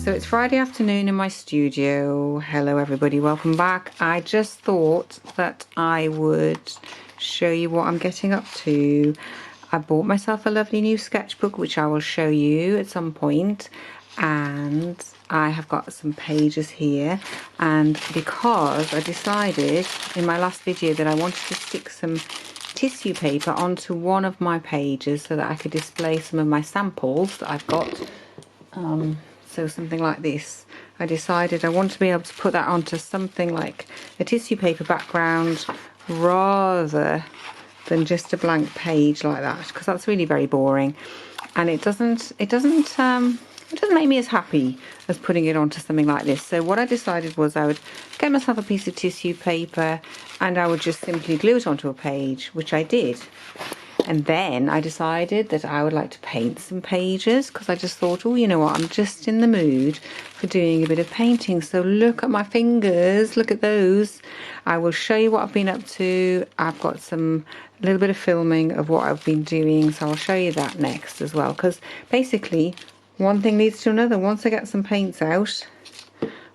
So it's Friday afternoon in my studio. Hello everybody, welcome back. I just thought that I would show you what I'm getting up to. I bought myself a lovely new sketchbook which I will show you at some point, and I have got some pages here, and because I decided in my last video that I wanted to stick some tissue paper onto one of my pages so that I could display some of my samples that I've got. So something like this. I decided I want to be able to put that onto something like a tissue paper background rather than just a blank page like that, because that's really very boring, and it doesn't make me as happy as putting it onto something like this. So what I decided was I would get myself a piece of tissue paper and I would just simply glue it onto a page, which I did. And then I decided that I would like to paint some pages, because I just thought, oh, you know what, I'm just in the mood for doing a bit of painting. So look at my fingers, look at those. I will show you what I've been up to. I've got a little bit of filming of what I've been doing, so I'll show you that next as well, because basically one thing leads to another. Once I get some paints out,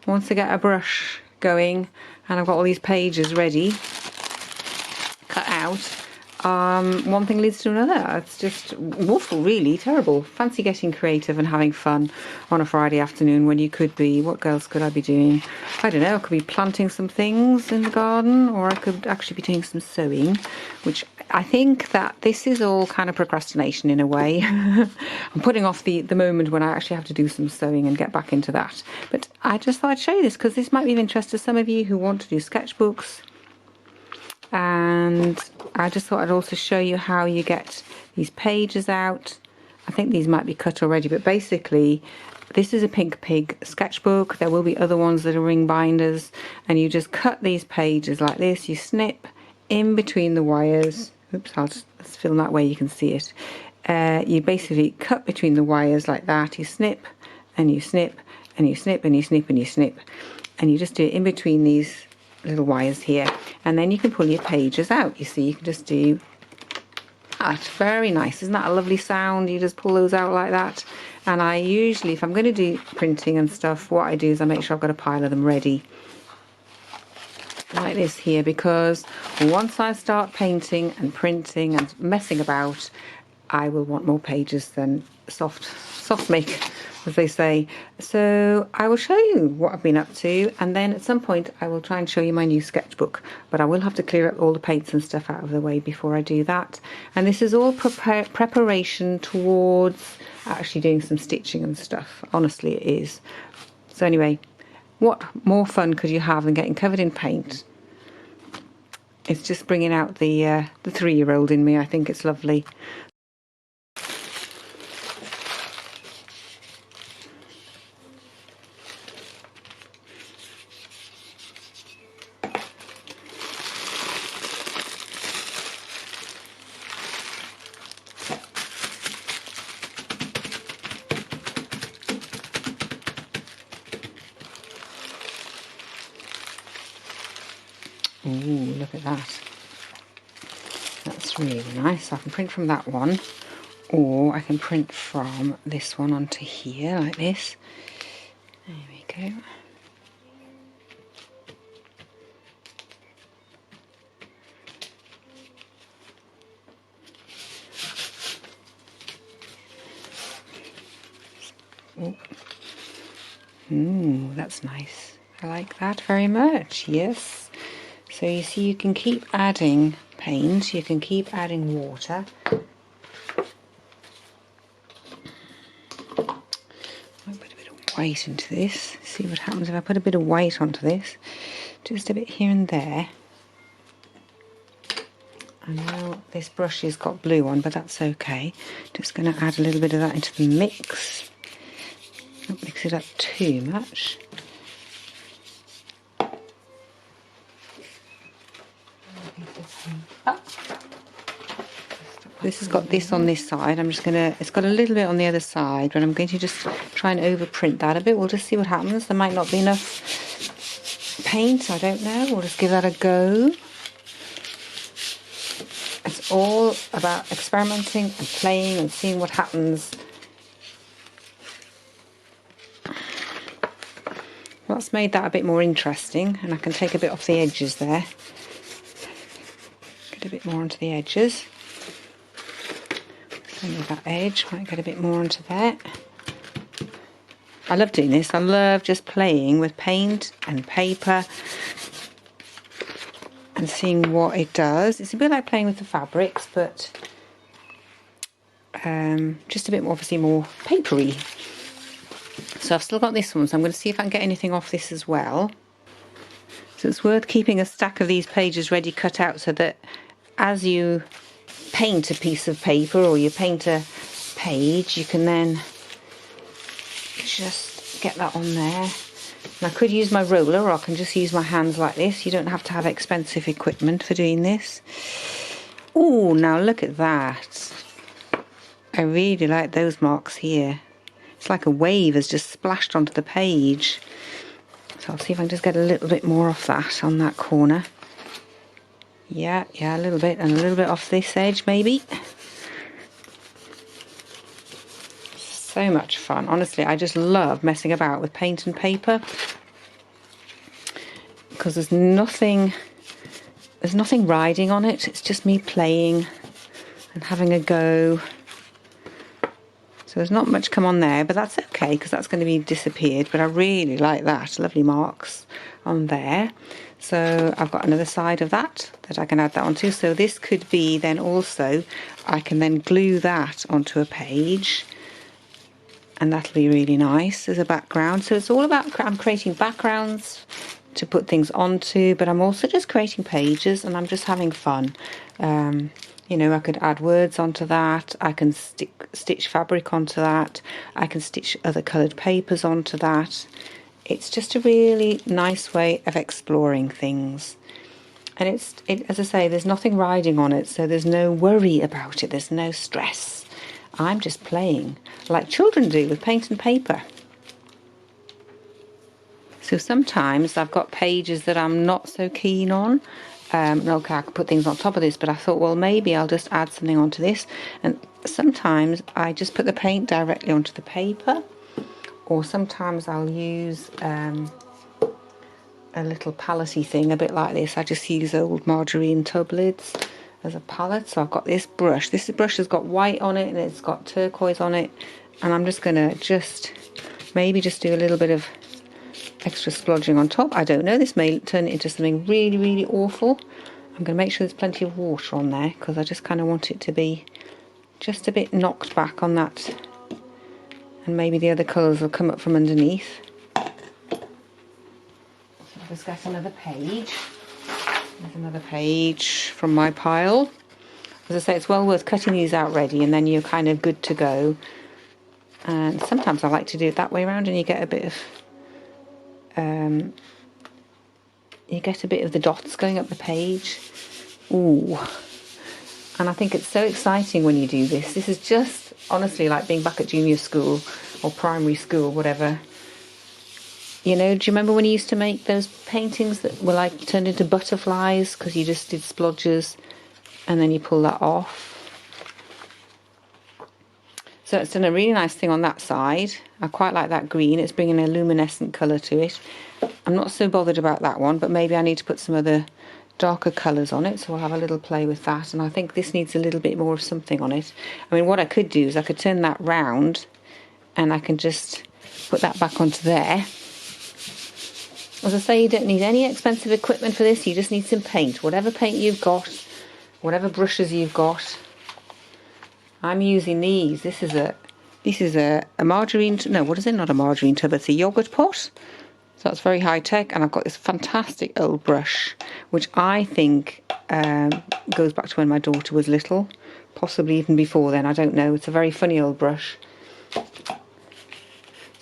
once I get a brush going, and I've got all these pages ready, cut out, one thing leads to another. It's just awful, really terrible. Fancy getting creative and having fun on a Friday afternoon when you could be, what else could I be doing? I don't know, I could be planting some things in the garden, or I could actually be doing some sewing, which I think that this is all kind of procrastination in a way. I'm putting off the moment when I actually have to do some sewing and get back into that. But I just thought I'd show you this because this might be of interest to some of you who want to do sketchbooks. And I just thought I'd also show you how you get these pages out. I think these might be cut already, but basically this is a Pink Pig sketchbook. There will be other ones that are ring binders, and you just cut these pages like this. You snip in between the wires. Oops, let's film that way you can see it. You basically cut between the wires like that. You snip and you snip and you snip and you snip and you snip, and you just do it in between these little wires here, and then you can pull your pages out. You see, you can just do that. Very nice. Isn't that a lovely sound? You just pull those out like that. And I usually, if I'm going to do printing and stuff, what I do is I make sure I've got a pile of them ready like this here, because once I start painting and printing and messing about, I will want more pages than soft make, as they say. So I will show you what I've been up to, and then at some point I will try and show you my new sketchbook, but I will have to clear up all the paints and stuff out of the way before I do that. And this is all preparation towards actually doing some stitching and stuff. Honestly, it is. So anyway, what more fun could you have than getting covered in paint? It's just bringing out the 3-year-old in me. I think it's lovely. Ooh, look at that. That's really nice. I can print from that one, or I can print from this one onto here like this. There we go. Ooh, that's nice. I like that very much, yes. So you see, you can keep adding paint, you can keep adding water. I'll put a bit of white into this. See what happens if I put a bit of white onto this. Just a bit here and there. And now this brush has got blue on, but that's okay. Just going to add a little bit of that into the mix. Don't mix it up too much. This has got this on this side. I'm just gonna, it's got a little bit on the other side, but I'm going to just try and overprint that a bit. We'll just see what happens. There might not be enough paint, I don't know. We'll just give that a go. It's all about experimenting and playing and seeing what happens. That's made that a bit more interesting, and I can take a bit off the edges there. Get a bit more onto the edges. Only that edge, might get a bit more onto there. I love doing this. I love just playing with paint and paper and seeing what it does. It's a bit like playing with the fabrics, but just a bit more, obviously more papery. So I've still got this one, so I'm going to see if I can get anything off this as well. So it's worth keeping a stack of these pages ready cut out, so that as you paint a piece of paper or you paint a page, you can then just get that on there. And I could use my roller, or I can just use my hands like this. You don't have to have expensive equipment for doing this. Oh, now look at that. I really like those marks here. It's like a wave has just splashed onto the page. So I'll see if I can just get a little bit more off that on that corner. Yeah, a little bit, and a little bit off this edge maybe. So much fun. Honestly, I just love messing about with paint and paper, because there's nothing riding on it. It's just me playing and having a go. So there's not much come on there, but that's okay, because that's going to be disappeared. But I really like that. Lovely marks on there. So I've got another side of that I can add that onto. So this could be then also, I can then glue that onto a page, and that'll be really nice as a background. So it's all about, I'm creating backgrounds to put things onto, but I'm also just creating pages, and I'm just having fun. You know, I could add words onto that, I can stitch fabric onto that, I can stitch other coloured papers onto that. It's just a really nice way of exploring things. And as I say, there's nothing riding on it, so there's no worry about it, there's no stress. I'm just playing like children do with paint and paper. So sometimes I've got pages that I'm not so keen on. Okay, I could put things on top of this, but I thought, well, maybe I'll just add something onto this. And sometimes I just put the paint directly onto the paper, or sometimes I'll use a little paletty thing, a bit like this. I just use old margarine tub lids as a palette. So I've got this brush. This brush has got white on it and it's got turquoise on it, and I'm just going to maybe just do a little bit of extra splodging on top. I don't know, this may turn it into something really, really awful. I'm going to make sure there's plenty of water on there, because I just kind of want it to be just a bit knocked back on that, and maybe the other colours will come up from underneath. So I'll just get another page. There's another page from my pile. As I say, it's well worth cutting these out ready, and then you're kind of good to go. And sometimes I like to do it that way around, and you get a bit of the dots going up the page. Ooh. And I think it's so exciting when you do this. This is just honestly like being back at junior school or primary school, whatever. You know, do you remember when you used to make those paintings that were like turned into butterflies because you just did splodges and then you pull that off? So it's done a really nice thing on that side. I quite like that green. It's bringing a luminescent colour to it. I'm not so bothered about that one, but maybe I need to put some other darker colours on it, so I'll have a little play with that. And I think this needs a little bit more of something on it. I mean, what I could do is I could turn that round and I can just put that back onto there. As I say, you don't need any expensive equipment for this. You just need some paint. Whatever paint you've got, whatever brushes you've got. I'm using these. This is a margarine, no, what is it? Not a margarine tub, it's a yogurt pot. So that's very high tech, and I've got this fantastic old brush, which I think goes back to when my daughter was little, possibly even before then, I don't know. It's a very funny old brush. So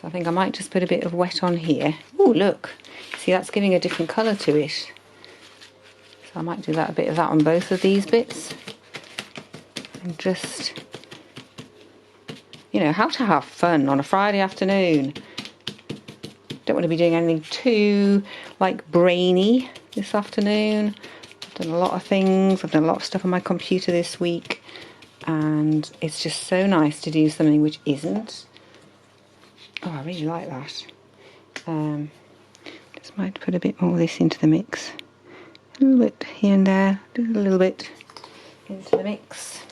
I think I might just put a bit of wet on here. Oh, look, see, that's giving a different colour to it. So I might do that, a bit of that on both of these bits. And just, you know, how to have fun on a Friday afternoon. Don't want to be doing anything too like brainy this afternoon. I've done a lot of things. I've done a lot of stuff on my computer this week, and it's just so nice to do something which isn't. Oh, I really like that. Just might put a bit more of this into the mix. A little bit here and there, just a little bit into the mix.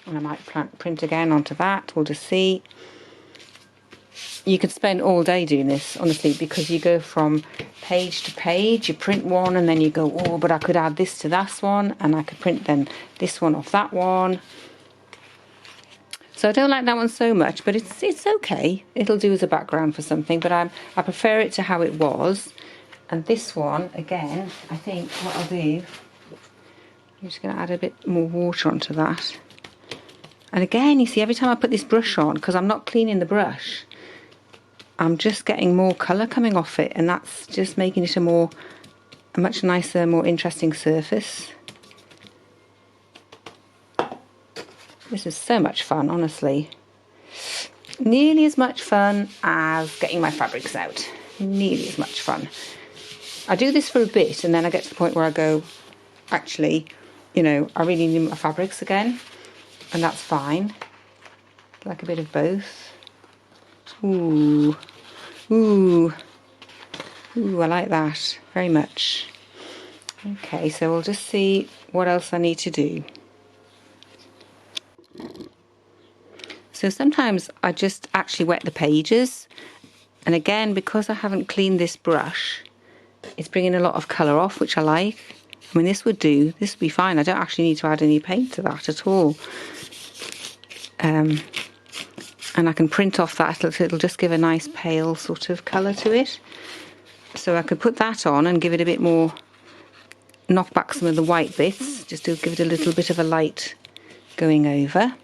And I might print again onto that, we'll just see. You could spend all day doing this, honestly, because you go from page to page, you print one and then you go, oh, but I could add this to that one, and I could print then this one off that one. So I don't like that one so much, but it's okay. It'll do as a background for something, but I prefer it to how it was. And this one, again, I think what I'll do, I'm just going to add a bit more water onto that. And again, you see, every time I put this brush on, because I'm not cleaning the brush, I'm just getting more colour coming off it, and that's just making it a much nicer, more interesting surface. This is so much fun, honestly. Nearly as much fun as getting my fabrics out. Nearly as much fun. I do this for a bit, and then I get to the point where I go, actually, you know, I really need my fabrics again, and that's fine. Like a bit of both. Ooh, ooh, ooh, I like that very much. Okay, so we'll just see what else I need to do. So sometimes I just actually wet the pages, and again, because I haven't cleaned this brush, it's bringing a lot of colour off, which I like. I mean, this would do, this would be fine. I don't actually need to add any paint to that at all. And I can print off that, it'll just give a nice pale sort of colour to it. So I could put that on and give it a bit more, knock back some of the white bits, just to give it a little bit of a light going over.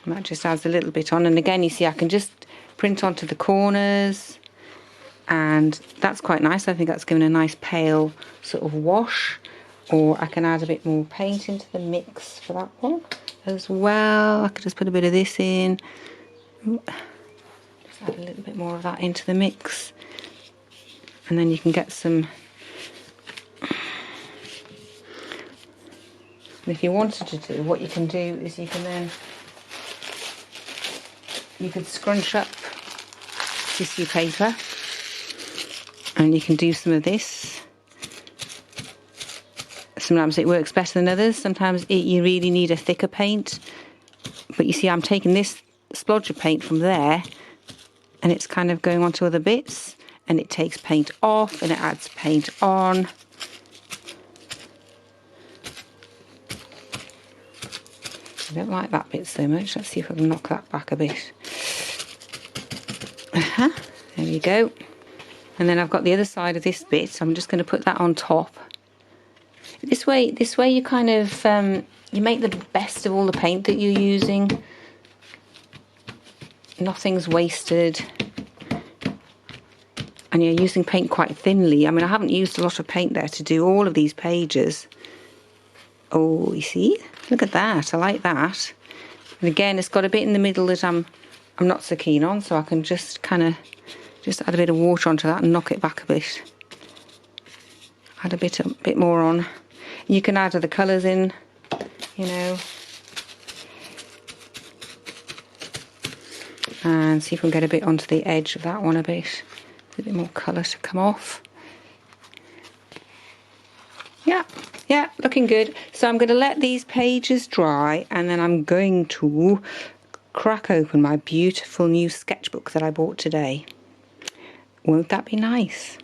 And that just adds a little bit on, and again, you see, I can just print onto the corners, and that's quite nice. I think that's giving a nice pale sort of wash. Or I can add a bit more paint into the mix for that one as well. I could just put a bit of this in. Just add a little bit more of that into the mix. And then you can get some... And if you wanted to do, what you can do is you can then... You could scrunch up tissue paper. And you can do some of this. Sometimes it works better than others. Sometimes you really need a thicker paint. But you see, I'm taking this splodge of paint from there, and it's kind of going onto other bits, and it takes paint off and it adds paint on. I don't like that bit so much. Let's see if I can knock that back a bit. There you go. And then I've got the other side of this bit, so I'm just going to put that on top. This way you kind of, you make the best of all the paint that you're using. Nothing's wasted. And you're using paint quite thinly. I mean, I haven't used a lot of paint there to do all of these pages. Oh, you see? Look at that. I like that. And again, it's got a bit in the middle that I'm not so keen on, so I can just kind of just add a bit of water onto that and knock it back a bit. Add a bit more on. You can add other colours in, you know. And see if we can get a bit onto the edge of that one a bit. A bit more colour to come off. Yeah, looking good. So I'm going to let these pages dry, and then I'm going to crack open my beautiful new sketchbook that I bought today. Won't that be nice?